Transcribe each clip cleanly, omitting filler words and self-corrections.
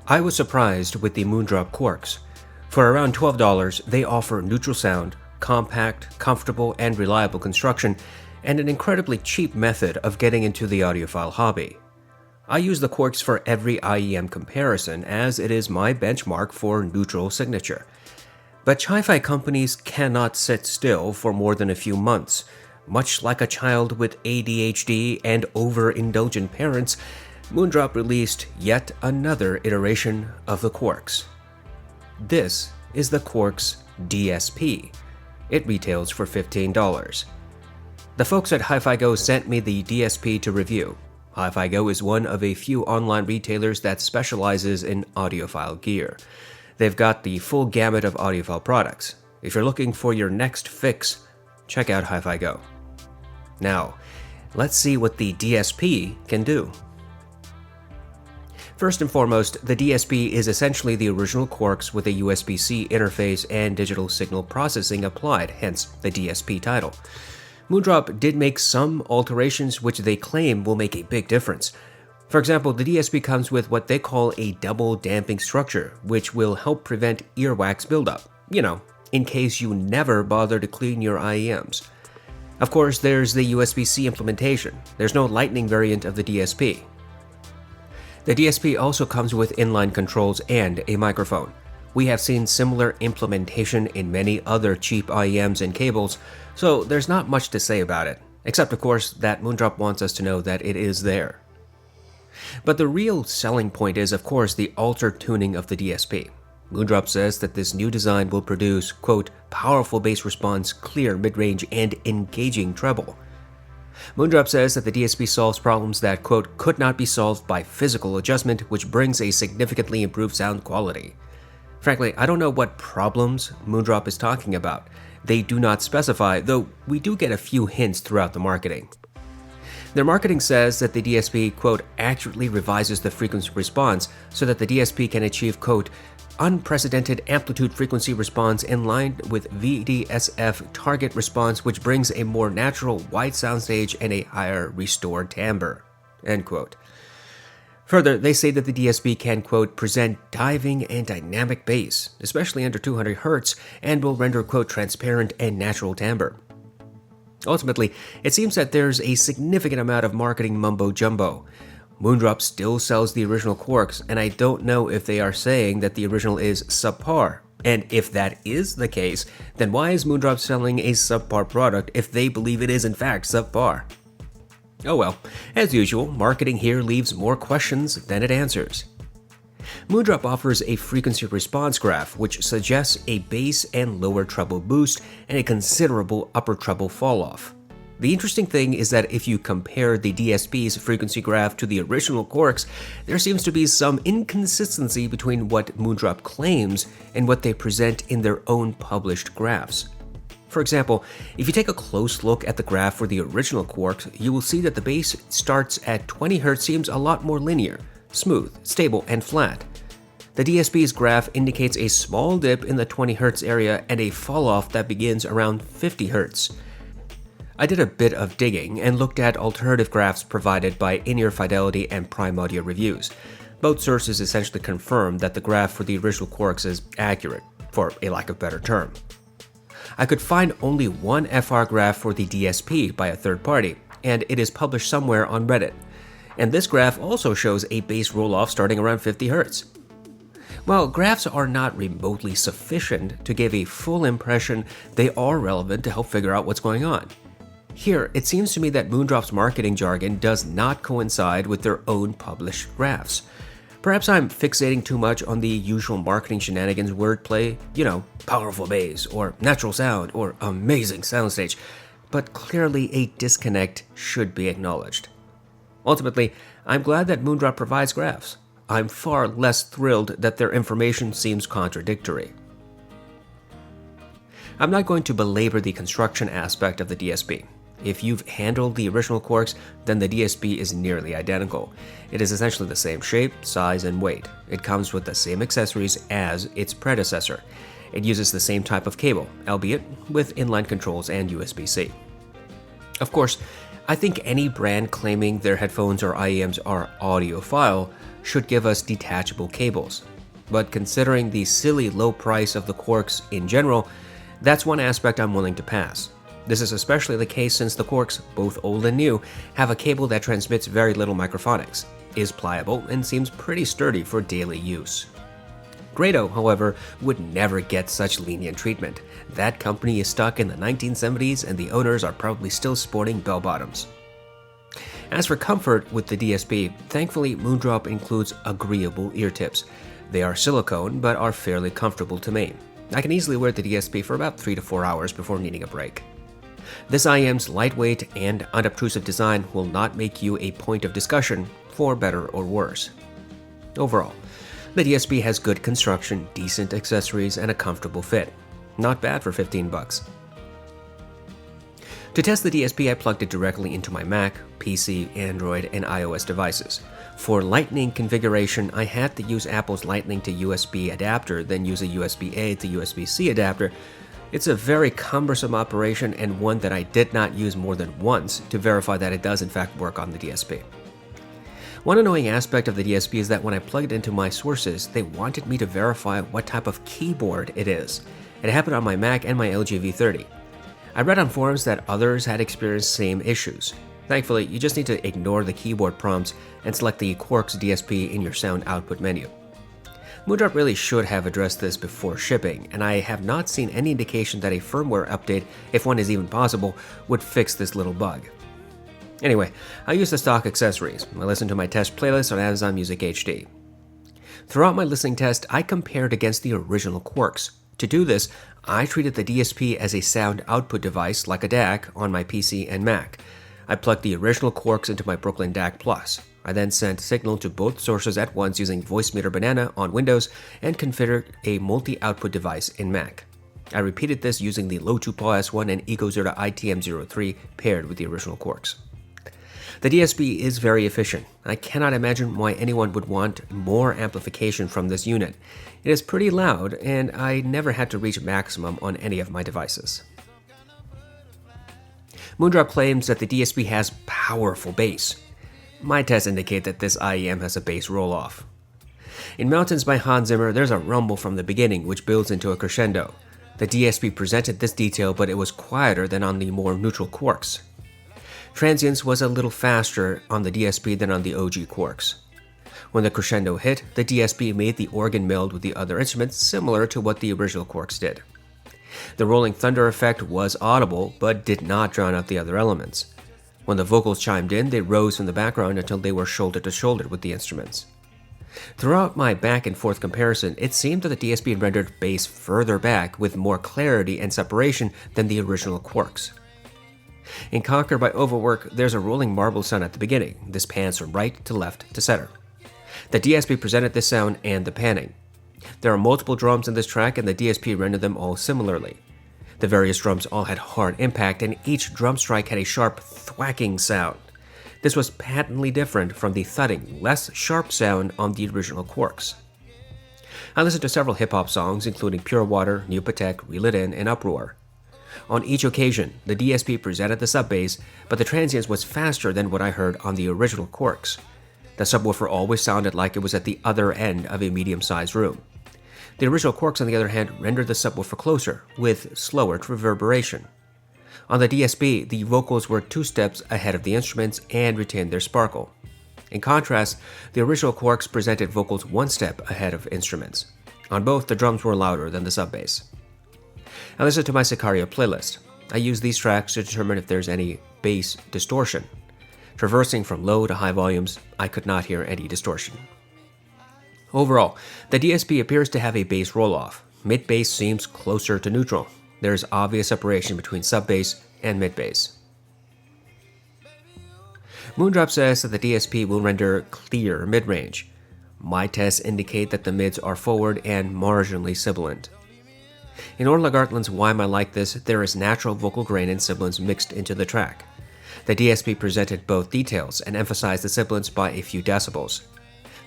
I was surprised with the Moondrop Quirks. For around $12, they offer neutral sound, compact, comfortable, and reliable construction, and an incredibly cheap method of getting into the audiophile hobby. I use the Quirks for every IEM comparison, as it is my benchmark for neutral signature. But hi-fi companies cannot sit still for more than a few months. Much like a child with ADHD and overindulgent parents, Moondrop released yet another iteration of the Quirks. This is the Quirks DSP. It retails for $15. The folks at Hi-Fi-Go sent me the DSP to review. Hi-Fi-Go is one of a few online retailers that specializes in audiophile gear. They've got the full gamut of audiophile products. If you're looking for your next fix, check out Hi-Fi-Go. Now, let's see what the DSP can do. First and foremost, the DSP is essentially the original Quirks with a USB-C interface and digital signal processing applied, hence the DSP title. Moondrop did make some alterations which they claim will make a big difference. For example, the DSP comes with what they call a double damping structure, which will help prevent earwax buildup, in case you never bother to clean your IEMs. Of course, there's the USB-C implementation. There's no Lightning variant of the DSP. The DSP also comes with inline controls and a microphone. We have seen similar implementation in many other cheap IEMs and cables, so there's not much to say about it, except of course that Moondrop wants us to know that it is there. But the real selling point is of course the altered tuning of the DSP. Moondrop says that this new design will produce, quote, powerful bass response, clear mid-range, and engaging treble. Moondrop says that the DSP solves problems that, quote, could not be solved by physical adjustment, which brings a significantly improved sound quality. Frankly, I don't know what problems Moondrop is talking about. They do not specify, though we do get a few hints throughout the marketing. Their marketing says that the DSP, quote, accurately revises the frequency response so that the DSP can achieve, quote, unprecedented amplitude frequency response in line with VDSF target response, which brings a more natural wide soundstage and a higher restored timbre, end quote. Further, they say that the DSP can, quote, present diving and dynamic bass, especially under 200 Hz, and will render, quote, transparent and natural timbre. Ultimately, it seems that there's a significant amount of marketing mumbo-jumbo. Moondrop still sells the original Quirks, and I don't know if they are saying that the original is subpar. And if that is the case, then why is Moondrop selling a subpar product if they believe it is in fact subpar? Oh well, as usual, marketing here leaves more questions than it answers. Moondrop offers a frequency response graph which suggests a bass and lower treble boost and a considerable upper treble falloff. The interesting thing is that if you compare the DSP's frequency graph to the original Quirks, there seems to be some inconsistency between what Moondrop claims and what they present in their own published graphs. For example, if you take a close look at the graph for the original Quirks, you will see that the bass starts at 20 Hz seems a lot more linear, smooth, stable, and flat. The DSP's graph indicates a small dip in the 20 Hz area and a falloff that begins around 50 Hz. I did a bit of digging and looked at alternative graphs provided by In-Ear Fidelity and Prime Audio Reviews. Both sources essentially confirm that the graph for the original Quirks is accurate, for a lack of a better term. I could find only one FR graph for the DSP by a third party, and it is published somewhere on Reddit. And this graph also shows a bass roll-off starting around 50 Hz. While graphs are not remotely sufficient to give a full impression, they are relevant to help figure out what's going on. Here, it seems to me that Moondrop's marketing jargon does not coincide with their own published graphs. Perhaps I'm fixating too much on the usual marketing shenanigans wordplay, powerful bass, or natural sound, or amazing soundstage, but clearly a disconnect should be acknowledged. Ultimately, I'm glad that Moondrop provides graphs. I'm far less thrilled that their information seems contradictory. I'm not going to belabor the construction aspect of the DSP. If you've handled the original Quirks, then the DSP is nearly identical. It is essentially the same shape, size, and weight. It comes with the same accessories as its predecessor. It uses the same type of cable, albeit with inline controls and USB-C. Of course, I think any brand claiming their headphones or IEMs are audiophile should give us detachable cables. But considering the silly low price of the Quirks in general, that's one aspect I'm willing to pass. This is especially the case since the Quirks, both old and new, have a cable that transmits very little microphonics, is pliable, and seems pretty sturdy for daily use. Grado, however, would never get such lenient treatment. That company is stuck in the 1970s and the owners are probably still sporting bell-bottoms. As for comfort with the DSP, thankfully Moondrop includes agreeable ear tips. They are silicone but are fairly comfortable to me. I can easily wear the DSP for about 3 to 4 hours before needing a break. This IEM's lightweight and unobtrusive design will not make you a point of discussion, for better or worse. Overall, the DSP has good construction, decent accessories, and a comfortable fit. Not bad for $15. To test the DSP, I plugged it directly into my Mac, PC, Android, and iOS devices. For Lightning configuration, I had to use Apple's Lightning to USB adapter, then use a USB-A to USB-C adapter. It's a very cumbersome operation and one that I did not use more than once to verify that it does in fact work on the DSP. One annoying aspect of the DSP is that when I plugged into my sources, they wanted me to verify what type of keyboard it is. It happened on my Mac and my LG V30. I read on forums that others had experienced same issues. Thankfully, you just need to ignore the keyboard prompts and select the Quirks DSP in your sound output menu. Moondrop really should have addressed this before shipping, and I have not seen any indication that a firmware update, if one is even possible, would fix this little bug. Anyway, I use the stock accessories. I listen to my test playlist on Amazon Music HD. Throughout my listening test, I compared against the original Quirks. To do this, I treated the DSP as a sound output device like a DAC on my PC and Mac. I plugged the original Quirks into my Brooklyn DAC Plus. I then sent signal to both sources at once using Voicemeeter Banana on Windows and configured a multi-output device in Mac. I repeated this using the Low2Paw S1 and EcoZerta ITM03 paired with the original Quirks. The DSP is very efficient. I cannot imagine why anyone would want more amplification from this unit. It is pretty loud, and I never had to reach maximum on any of my devices. Moondrop claims that the DSP has powerful bass. My tests indicate that this IEM has a bass roll-off. In Mountains by Hans Zimmer, there's a rumble from the beginning which builds into a crescendo. The DSP presented this detail, but it was quieter than on the more neutral Quirks. Transients was a little faster on the DSP than on the OG Quirks. When the crescendo hit, the DSP made the organ meld with the other instruments similar to what the original Quirks did. The rolling thunder effect was audible, but did not drown out the other elements. When the vocals chimed in, they rose from the background until they were shoulder to shoulder with the instruments. Throughout my back and forth comparison, it seemed that the DSP rendered bass further back with more clarity and separation than the original Quirks. In Conquer by Overwork, there's a rolling marble sound at the beginning. This pans from right to left to center. The DSP presented this sound and the panning. There are multiple drums in this track and the DSP rendered them all similarly. The various drums all had hard impact and each drum strike had a sharp thwacking sound. This was patently different from the thudding, less sharp sound on the original Quirks. I listened to several hip-hop songs including Pure Water, New Patek, Reel It In, and Uproar. On each occasion, the DSP presented the sub-bass, but the transients was faster than what I heard on the original Quirks. The subwoofer always sounded like it was at the other end of a medium-sized room. The original Quirks, on the other hand, rendered the subwoofer closer, with slower reverberation. On the DSP, the vocals were 2 steps ahead of the instruments and retained their sparkle. In contrast, the original Quirks presented vocals 1 step ahead of instruments. On both, the drums were louder than the sub-bass. I listened to my Sicario playlist. I use these tracks to determine if there's any bass distortion. Traversing from low to high volumes, I could not hear any distortion. Overall, the DSP appears to have a bass roll-off. Mid-bass seems closer to neutral. There is obvious separation between sub-bass and mid-bass. Moondrop says that the DSP will render clear mid-range. My tests indicate that the mids are forward and marginally sibilant. In Orla Gartland's Why Am I Like This, there is natural vocal grain and sibilance mixed into the track. The DSP presented both details and emphasized the sibilance by a few decibels.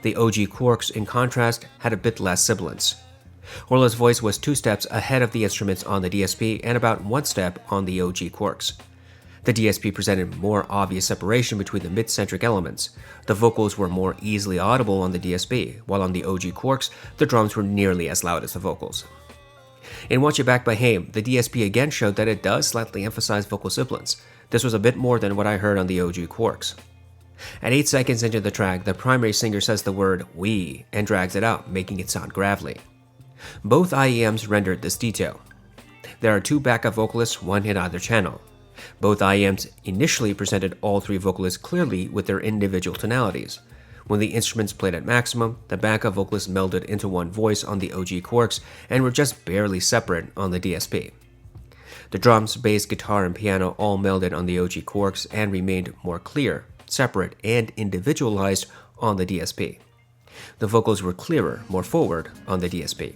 The OG Quirks, in contrast, had a bit less sibilance. Orla's voice was 2 steps ahead of the instruments on the DSP and about 1 step on the OG Quirks. The DSP presented more obvious separation between the mid-centric elements. The vocals were more easily audible on the DSP, while on the OG Quirks, the drums were nearly as loud as the vocals. In Watch It Back by Haim, the DSP again showed that it does slightly emphasize vocal sibilance. This was a bit more than what I heard on the OG Quirks. At 8 seconds into the track, the primary singer says the word "we" and drags it out, making it sound gravelly. Both IEMs rendered this detail. There are 2 backup vocalists, one in either channel. Both IEMs initially presented all 3 vocalists clearly with their individual tonalities. When the instruments played at maximum, the backup vocalists melded into one voice on the OG Quirks and were just barely separate on the DSP. The drums, bass, guitar, and piano all melded on the OG Quirks and remained more clear, separate, and individualized on the DSP. The vocals were clearer, more forward on the DSP.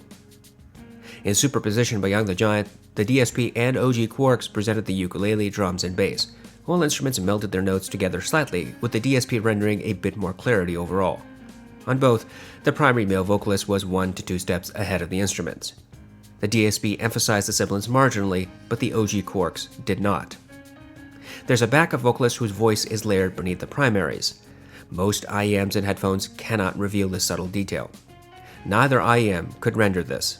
In Superposition by Young the Giant, the DSP and OG Quirks presented the ukulele, drums, and bass. All instruments melded their notes together slightly, with the DSP rendering a bit more clarity overall. On both, the primary male vocalist was 1 to 2 steps ahead of the instruments. The DSP emphasized the sibilance marginally, but the OG Quirks did not. There's a backup vocalist whose voice is layered beneath the primaries. Most IEMs and headphones cannot reveal this subtle detail. Neither IEM could render this.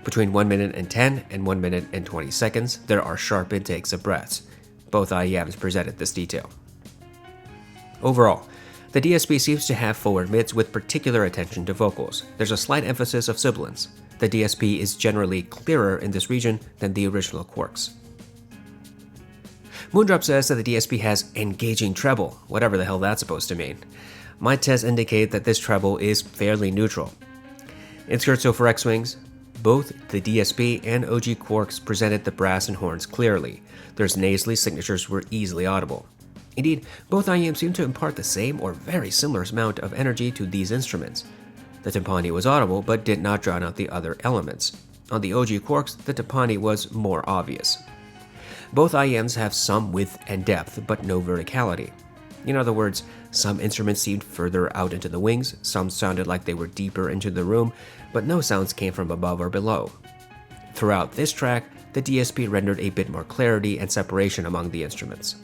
Between 1 minute and 10 and 1 minute and 20 seconds, there are sharp intakes of breaths. Both IEMs presented this detail. Overall, the DSP seems to have forward mids with particular attention to vocals. There's a slight emphasis of sibilance. The DSP is generally clearer in this region than the original Quirks. Moondrop says that the DSP has engaging treble, whatever the hell that's supposed to mean. My tests indicate that this treble is fairly neutral. In Scherzo for X-Wings, both the DSP and OG Quirks presented the brass and horns clearly. Their nasally signatures were easily audible. Indeed, both IEMs seem to impart the same or very similar amount of energy to these instruments. The timpani was audible but did not drown out the other elements. On the OG Quirks, the timpani was more obvious. Both IEMs have some width and depth, but no verticality. In other words, some instruments seemed further out into the wings, some sounded like they were deeper into the room, but no sounds came from above or below. Throughout this track, the DSP rendered a bit more clarity and separation among the instruments.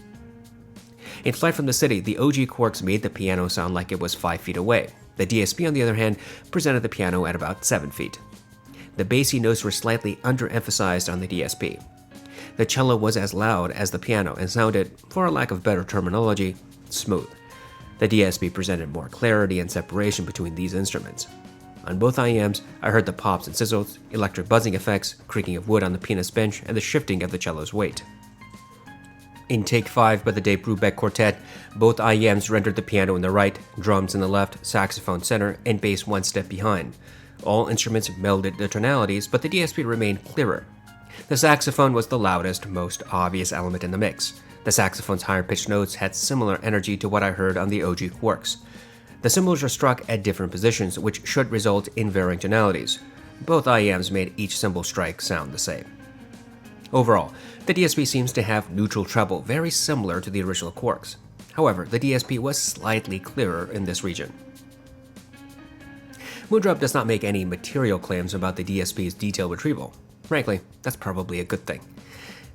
In Flight from the City, the OG Quirks made the piano sound like it was 5 feet away. The DSP, on the other hand, presented the piano at about 7 feet. The bassy notes were slightly underemphasized on the DSP. The cello was as loud as the piano and sounded, for a lack of better terminology, smooth. The DSP presented more clarity and separation between these instruments. On both IEMs, I heard the pops and sizzles, electric buzzing effects, creaking of wood on the pianist bench, and the shifting of the cello's weight. In Take 5 by the Dave Brubeck Quartet, both IEMs rendered the piano in the right, drums in the left, saxophone center, and bass 1 step behind. All instruments melded their tonalities, but the DSP remained clearer. The saxophone was the loudest, most obvious element in the mix. The saxophone's higher-pitched notes had similar energy to what I heard on the OG Quirks. The cymbals were struck at different positions, which should result in varying tonalities. Both IEMs made each cymbal strike sound the same. Overall, the DSP seems to have neutral treble, very similar to the original Quirks. However, the DSP was slightly clearer in this region. Moondrop does not make any material claims about the DSP's detail retrieval. Frankly, that's probably a good thing.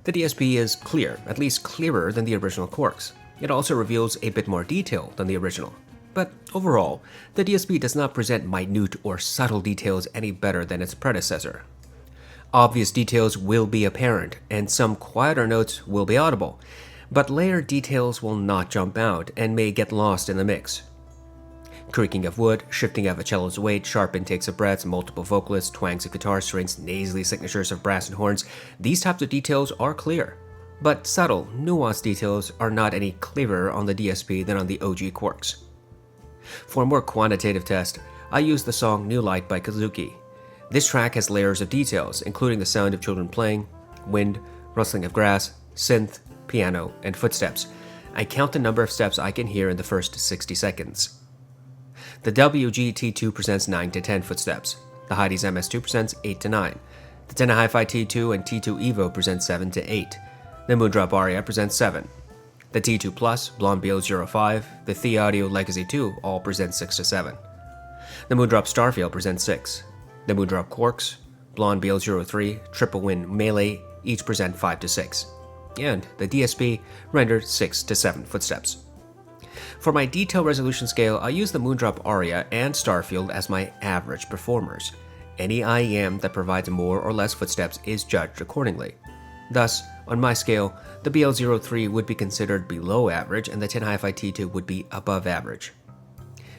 The DSP is clear, at least clearer than the original Quirks. It also reveals a bit more detail than the original. But overall, the DSP does not present minute or subtle details any better than its predecessor. Obvious details will be apparent, and some quieter notes will be audible, but layered details will not jump out and may get lost in the mix. Creaking of wood, shifting of a cello's weight, sharp intakes of breaths, multiple vocalists, twangs of guitar strings, nasally signatures of brass and horns, these types of details are clear. But subtle, nuanced details are not any clearer on the DSP than on the OG Quirks. For a more quantitative test, I used the song New Light by Kazuki. This track has layers of details, including the sound of children playing, wind, rustling of grass, synth, piano, and footsteps. I count the number of steps I can hear in the first 60 seconds. The WG T2 presents 9 to 10 footsteps. The Heidi's MS2 presents 8 to 9. The Tenor Hi-Fi T2 and T2 Evo present 7 to 8. The Moondrop Aria presents 7. The T2 Plus, Blonde Beal 05, the The Audio Legacy 2 all present 6 to 7. The Moondrop Starfield presents 6. The Moondrop Quirks, Blonde BL03, Triple WYEN Melee each present 5 to 6, and the DSP rendered 6 to 7 footsteps. For my detail resolution scale, I use the Moondrop Aria and Starfield as my average performers. Any IEM that provides more or less footsteps is judged accordingly. Thus, on my scale, the BL03 would be considered below average and the hifi T2 would be above average.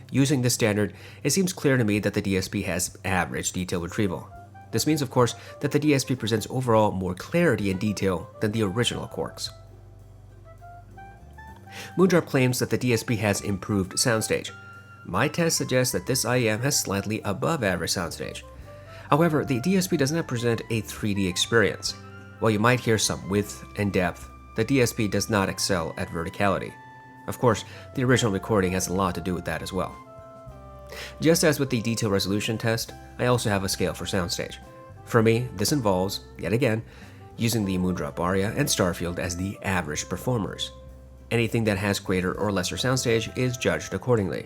Using this standard, it seems clear to me that the DSP has average detail retrieval. This means, of course, that the DSP presents overall more clarity and detail than the original Quirks. Moondrop claims that the DSP has improved Soundstage. My test suggests that this IEM has slightly above average Soundstage. However, the DSP does not present a 3D experience. While you might hear some width and depth, the DSP does not excel at verticality. Of course, the original recording has a lot to do with that as well. Just as with the detail resolution test, I also have a scale for Soundstage. For me, this involves, yet again, using the Moondrop Aria and Starfield as the average performers. Anything that has greater or lesser Soundstage is judged accordingly.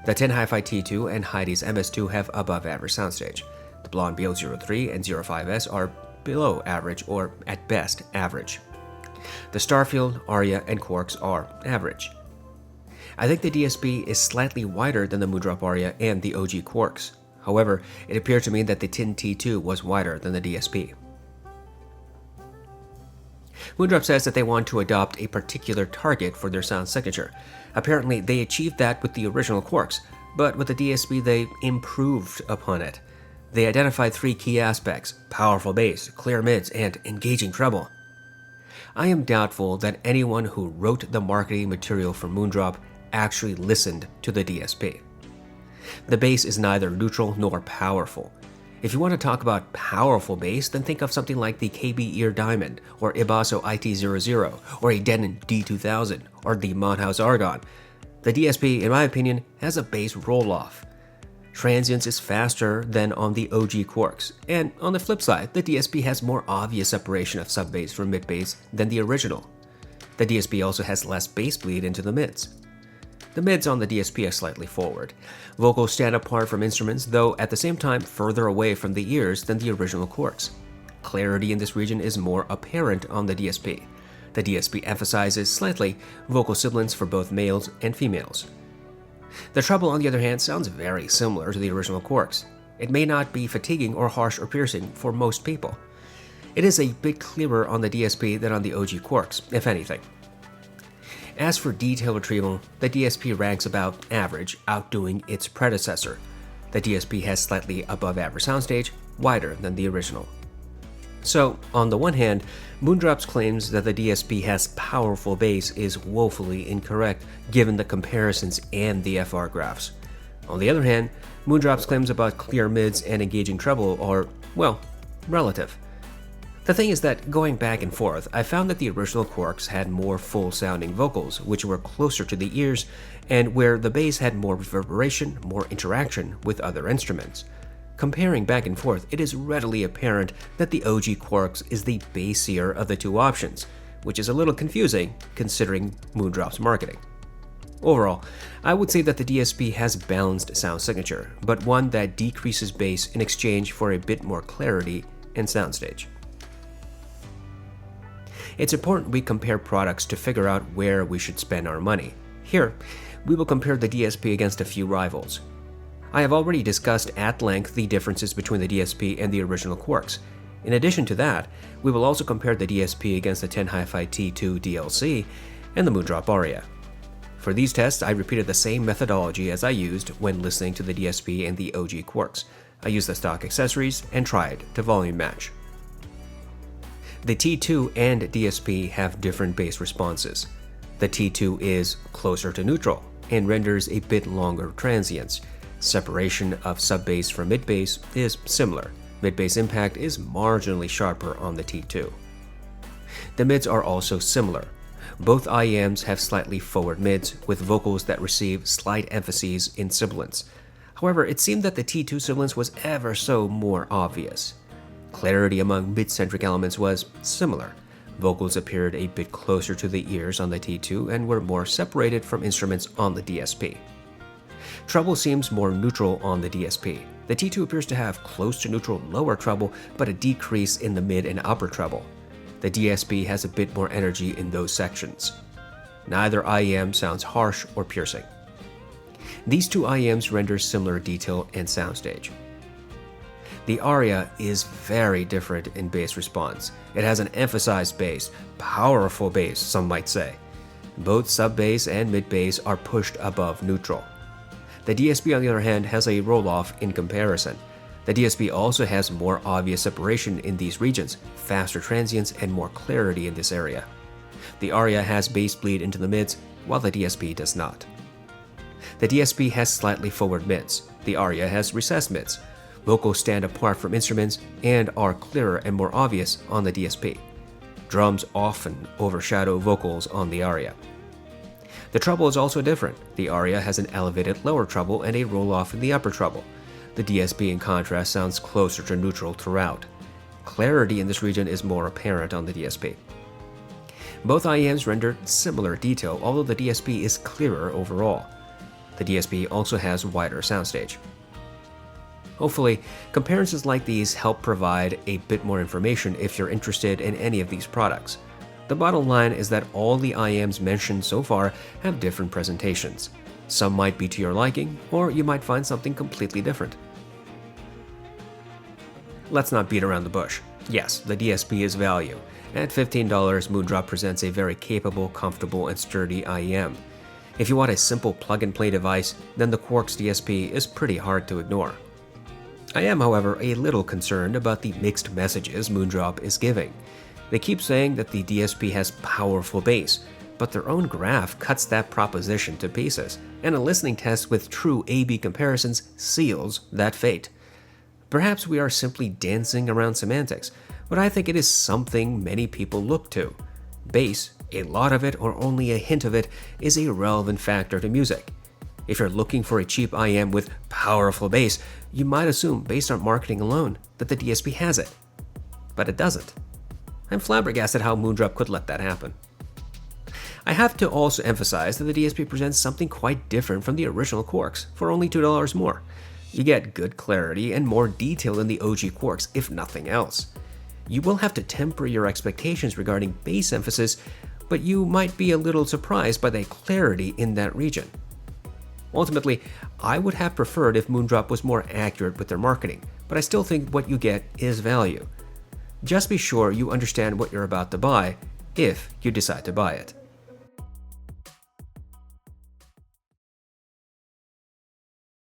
The hifi T2 and Heidi's MS2 have above average Soundstage. The Blonde BL03 and 05S are below average or, at best, average. The Starfield, Aria, and Quarks are average. I think the DSP is slightly wider than the Moondrop Aria and the OG Quirks. However, it appeared to me that the Tin T2 was wider than the DSP. Moondrop says that they want to adopt a particular target for their sound signature. Apparently, they achieved that with the original Quirks, but with the DSP they improved upon it. They identified 3 key aspects: powerful bass, clear mids, and engaging treble. I am doubtful that anyone who wrote the marketing material for Moondrop actually listened to the DSP. The bass is neither neutral nor powerful. If you want to talk about powerful bass, then think of something like the KB Ear Diamond, or Ibasso IT00, or a Denon D2000, or the Monhouse Argon. The DSP, in my opinion, has a bass roll-off. Transience is faster than on the OG Quirks, and on the flip side, the DSP has more obvious separation of sub-bass from mid-bass than the original. The DSP also has less bass bleed into the mids. The mids on the DSP are slightly forward. Vocals stand apart from instruments, though at the same time further away from the ears than the original Quirks. Clarity in this region is more apparent on the DSP. The DSP emphasizes slightly vocal sibilance for both males and females. The treble, on the other hand, sounds very similar to the original Quirks. It may not be fatiguing or harsh or piercing for most people. It is a bit clearer on the DSP than on the OG Quirks, if anything. As for detail retrieval, the DSP ranks about average, outdoing its predecessor. The DSP has slightly above average soundstage, wider than the original. So, on the one hand, Moondrop's claims that the DSP has powerful bass is woefully incorrect given the comparisons and the FR graphs. On the other hand, Moondrop's claims about clear mids and engaging treble are, well, relative. The thing is that, going back and forth, I found that the original Quirks had more full-sounding vocals, which were closer to the ears, and where the bass had more reverberation, more interaction with other instruments. Comparing back and forth, it is readily apparent that the OG Quirks is the bassier of the two options, which is a little confusing considering Moondrop's marketing. Overall, I would say that the DSP has balanced sound signature, but one that decreases bass in exchange for a bit more clarity and soundstage. It's important we compare products to figure out where we should spend our money. Here, we will compare the DSP against a few rivals. I have already discussed at length the differences between the DSP and the original Quirks. In addition to that, we will also compare the DSP against the hifi T2 DLC and the Moondrop Aria. For these tests, I repeated the same methodology as I used when listening to the DSP and the OG Quirks. I used the stock accessories and tried to volume match. The T2 and DSP have different bass responses. The T2 is closer to neutral and renders a bit longer transients. Separation of sub-bass from mid-bass is similar. Mid-bass impact is marginally sharper on the T2. The mids are also similar. Both IEMs have slightly forward mids with vocals that receive slight emphases in sibilance. However, it seemed that the T2 sibilance was ever so more obvious. Clarity among mid-centric elements was similar. Vocals appeared a bit closer to the ears on the T2 and were more separated from instruments on the DSP. Treble seems more neutral on the DSP. The T2 appears to have close to neutral lower treble, but a decrease in the mid and upper treble. The DSP has a bit more energy in those sections. Neither IEM sounds harsh or piercing. These two IEMs render similar detail and soundstage. The aria is very different in bass response. It has an emphasized bass, powerful bass, some might say. Both sub-bass and mid-bass are pushed above neutral. The DSP, on the other hand, has a roll-off in comparison. The DSP also has more obvious separation in these regions, faster transients, and more clarity in this area. The aria has bass bleed into the mids, while the DSP does not. The DSP has slightly forward mids. The aria has recessed mids. Vocals stand apart from instruments and are clearer and more obvious on the DSP. Drums often overshadow vocals on the aria. The treble is also different. The aria has an elevated lower treble and a roll-off in the upper treble. The DSP, in contrast, sounds closer to neutral throughout. Clarity in this region is more apparent on the DSP. Both IEMs render similar detail, although the DSP is clearer overall. The DSP also has wider soundstage. Hopefully, comparisons like these help provide a bit more information if you're interested in any of these products. The bottom line is that all the IEMs mentioned so far have different presentations. Some might be to your liking, or you might find something completely different. Let's not beat around the bush. Yes, the DSP is value. At $15, Moondrop presents a very capable, comfortable, and sturdy IEM. If you want a simple plug-and-play device, then the Quirks DSP is pretty hard to ignore. I am, however, a little concerned about the mixed messages Moondrop is giving. They keep saying that the DSP has powerful bass, but their own graph cuts that proposition to pieces, and a listening test with true A/B comparisons seals that fate. Perhaps we are simply dancing around semantics, but I think it is something many people look to. Bass, a lot of it or only a hint of it, is a relevant factor to music. If you're looking for a cheap IEM with powerful bass, you might assume, based on marketing alone, that the DSP has it. But it doesn't. I'm flabbergasted how Moondrop could let that happen. I have to also emphasize that the DSP presents something quite different from the original Quirks for only $2 more. You get good clarity and more detail in the OG Quirks, if nothing else. You will have to temper your expectations regarding bass emphasis, but you might be a little surprised by the clarity in that region. Ultimately, I would have preferred if Moondrop was more accurate with their marketing, but I still think what you get is value. Just be sure you understand what you're about to buy if you decide to buy it.